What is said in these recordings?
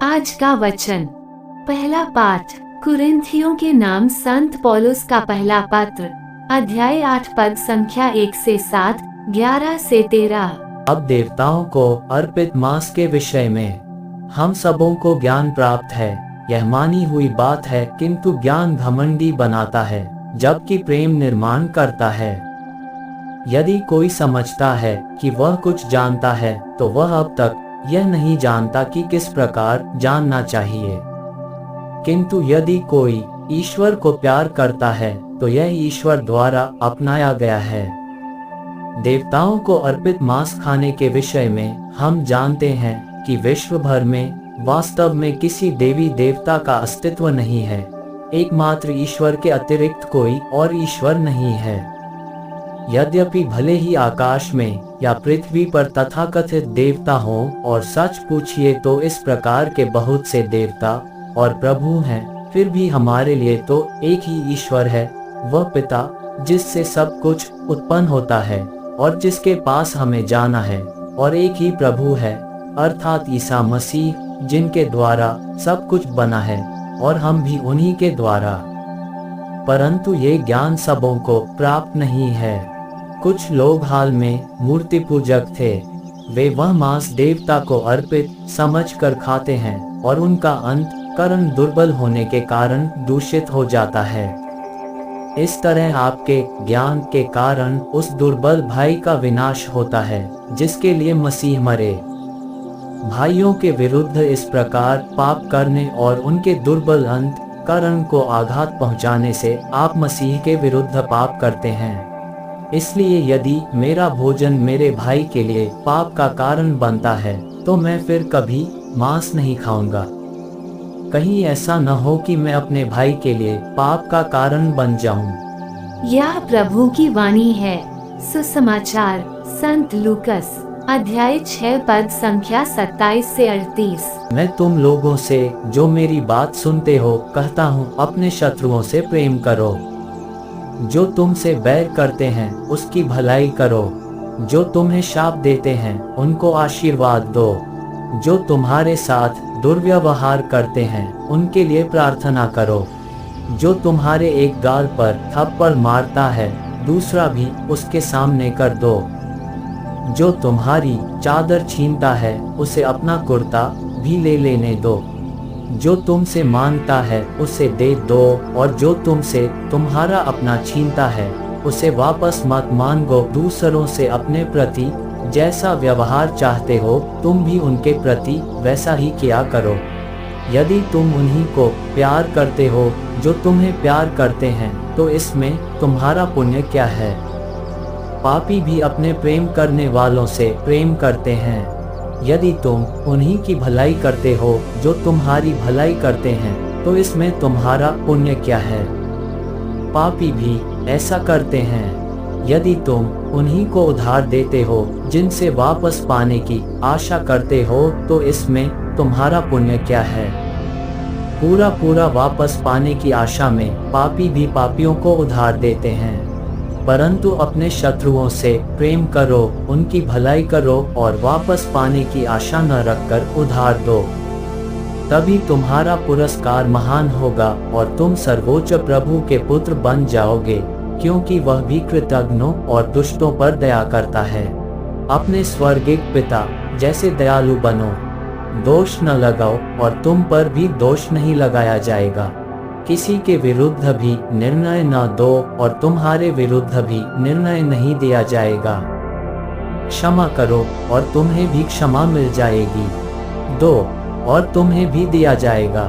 आज का वचन। पहला पाठ कुरिन्थियों के नाम संत पौलुस का पहला पत्र, अध्याय 8 पद संख्या 1 से 7, 11 से 13। अब देवताओं को अर्पित मांस के विषय में हम सबों को ज्ञान प्राप्त है। यह मानी हुई बात है, किंतु ज्ञान घमंडी बनाता है, जबकि प्रेम निर्माण करता है। यदि कोई समझता है कि वह कुछ जानता है, तो वह अब तक यह नहीं जानता कि किस प्रकार जानना चाहिए। किंतु यदि कोई ईश्वर को प्यार करता है, तो यह ईश्वर द्वारा अपनाया गया है। देवताओं को अर्पित मांस खाने के विषय में हम जानते हैं कि विश्व भर में वास्तव में किसी देवी देवता का अस्तित्व नहीं है। एकमात्र ईश्वर के अतिरिक्त कोई और ईश्वर नहीं है। यद्यपि भले ही आकाश में या पृथ्वी पर तथाकथित देवता हों, और सच पूछिए तो इस प्रकार के बहुत से देवता और प्रभु हैं, फिर भी हमारे लिए तो एक ही ईश्वर है, वह पिता, जिससे सब कुछ उत्पन्न होता है और जिसके पास हमें जाना है, और एक ही प्रभु है, अर्थात ईसा मसीह, जिनके द्वारा सब कुछ बना है और हम भी उन्हीं के द्वारा। परंतु ये ज्ञान सबों को प्राप्त नहीं है। कुछ लोग हाल में मूर्ति पूजक थे। वे वह मांस देवता को अर्पित समझकर खाते हैं, और उनका अंतःकरण दुर्बल होने के कारण दूषित हो जाता है। इस तरह आपके ज्ञान के कारण उस दुर्बल भाई का विनाश होता है, जिसके लिए मसीह मरे। भाइयों के विरुद्ध इस प्रकार पाप करने और उनके दुर्बल अंतःकरण को आघात पहुंचाने से आप मसीह के विरुद्ध पाप करते हैं। इसलिए यदि मेरा भोजन मेरे भाई के लिए पाप का कारण बनता है, तो मैं फिर कभी मांस नहीं खाऊंगा। कहीं ऐसा न हो कि मैं अपने भाई के लिए पाप का कारण बन जाऊं। यह प्रभु की वाणी है। सुसमाचार संत लूकस, अध्याय 6 पद संख्या 27 से 38। मैं तुम लोगों से जो मेरी बात सुनते हो कहता हूँ, अपने शत्रुओं से प्रेम करो। जो तुमसे बैर करते हैं उसकी भलाई करो। जो तुम्हें शाप देते हैं उनको आशीर्वाद दो। जो तुम्हारे साथ दुर्व्यवहार करते हैं उनके लिए प्रार्थना करो। जो तुम्हारे एक गाल पर थप्पड़ मारता है, दूसरा भी उसके सामने कर दो। जो तुम्हारी चादर छीनता है, उसे अपना कुर्ता भी ले लेने दो। जो तुमसे मांगता है उसे दे दो, और जो तुमसे तुम्हारा अपना छीनता है उसे वापस मत मांगो। दूसरों से अपने प्रति जैसा व्यवहार चाहते हो, तुम भी उनके प्रति वैसा ही किया करो। यदि तुम उन्हीं को प्यार करते हो जो तुम्हें प्यार करते हैं, तो इसमें तुम्हारा पुण्य क्या है? पापी भी अपने प्रेम करने वालों से प्रेम करते हैं। यदि तुम उन्हीं की भलाई करते हो जो तुम्हारी भलाई करते हैं, तो इसमें तुम्हारा पुण्य क्या है? पापी भी ऐसा करते हैं। यदि तुम उन्हीं को उधार देते हो जिनसे वापस पाने की आशा करते हो, तो इसमें तुम्हारा पुण्य क्या है? पूरा पूरा वापस पाने की आशा में पापी भी पापियों को उधार देते हैं। परंतु अपने शत्रुओं से प्रेम करो, उनकी भलाई करो, और वापस पाने की आशा न रखकर उधार दो। तभी तुम्हारा पुरस्कार महान होगा और तुम सर्वोच्च प्रभु के पुत्र बन जाओगे, क्योंकि वह भी कृतज्ञों और दुष्टों पर दया करता है। अपने स्वर्गिक पिता जैसे दयालु बनो। दोष न लगाओ और तुम पर भी दोष नहीं लगाया जाएगा। किसी के विरुद्ध भी निर्णय न दो और तुम्हारे विरुद्ध भी निर्णय नहीं दिया जाएगा। क्षमा करो और तुम्हें भी क्षमा मिल जाएगी। दो और तुम्हें भी दिया जाएगा।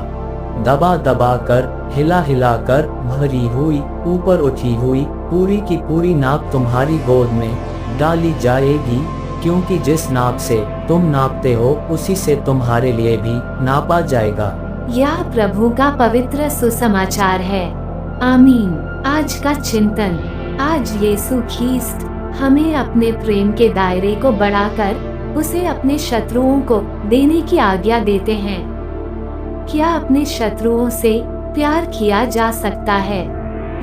दबा दबा कर, हिला हिला कर, भरी हुई, ऊपर उठी हुई पूरी की पूरी नाप तुम्हारी गोद में डाली जाएगी, क्योंकि जिस नाप से तुम नापते हो उसी से तुम्हारे लिए भी नापा जाएगा। यह प्रभु का पवित्र सुसमाचार है। आमीन। आज का चिंतन। आज यीशु ख्रीस्त हमें अपने प्रेम के दायरे को बढ़ाकर उसे अपने शत्रुओं को देने की आज्ञा देते हैं। क्या अपने शत्रुओं से प्यार किया जा सकता है?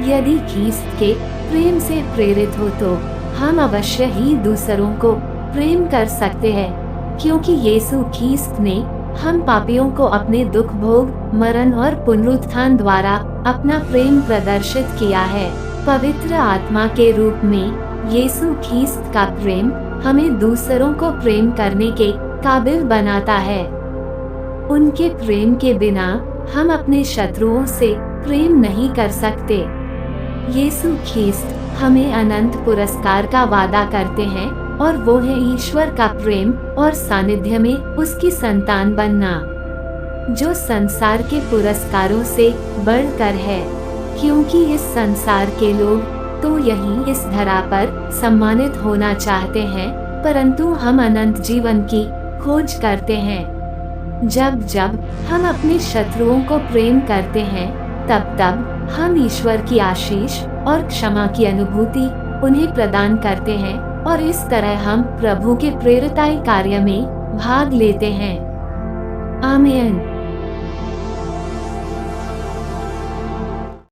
यदि ख्रीस्त के प्रेम से प्रेरित हो, तो हम अवश्य ही दूसरों को प्रेम कर सकते हैं, क्योंकि यीशु ख्रीस्त ने हम पापियों को अपने दुख भोग, मरण और पुनरुत्थान द्वारा अपना प्रेम प्रदर्शित किया है। पवित्र आत्मा के रूप में यीशु ख्रीस्त का प्रेम हमें दूसरों को प्रेम करने के काबिल बनाता है। उनके प्रेम के बिना हम अपने शत्रुओं से प्रेम नहीं कर सकते। यीशु ख्रीस्त हमें अनंत पुरस्कार का वादा करते हैं और वो है ईश्वर का प्रेम और सानिध्य में उसकी संतान बनना, जो संसार के पुरस्कारों से बढ़कर है। क्योंकि इस संसार के लोग तो यही इस धरा पर सम्मानित होना चाहते हैं, परंतु हम अनंत जीवन की खोज करते हैं। जब जब हम अपने शत्रुओं को प्रेम करते हैं, तब तब हम ईश्वर की आशीष और क्षमा की अनुभूति उन्हें प्रदान करते हैं और इस तरह हम प्रभु के प्रेरिताई कार्य में भाग लेते हैं। आमीन।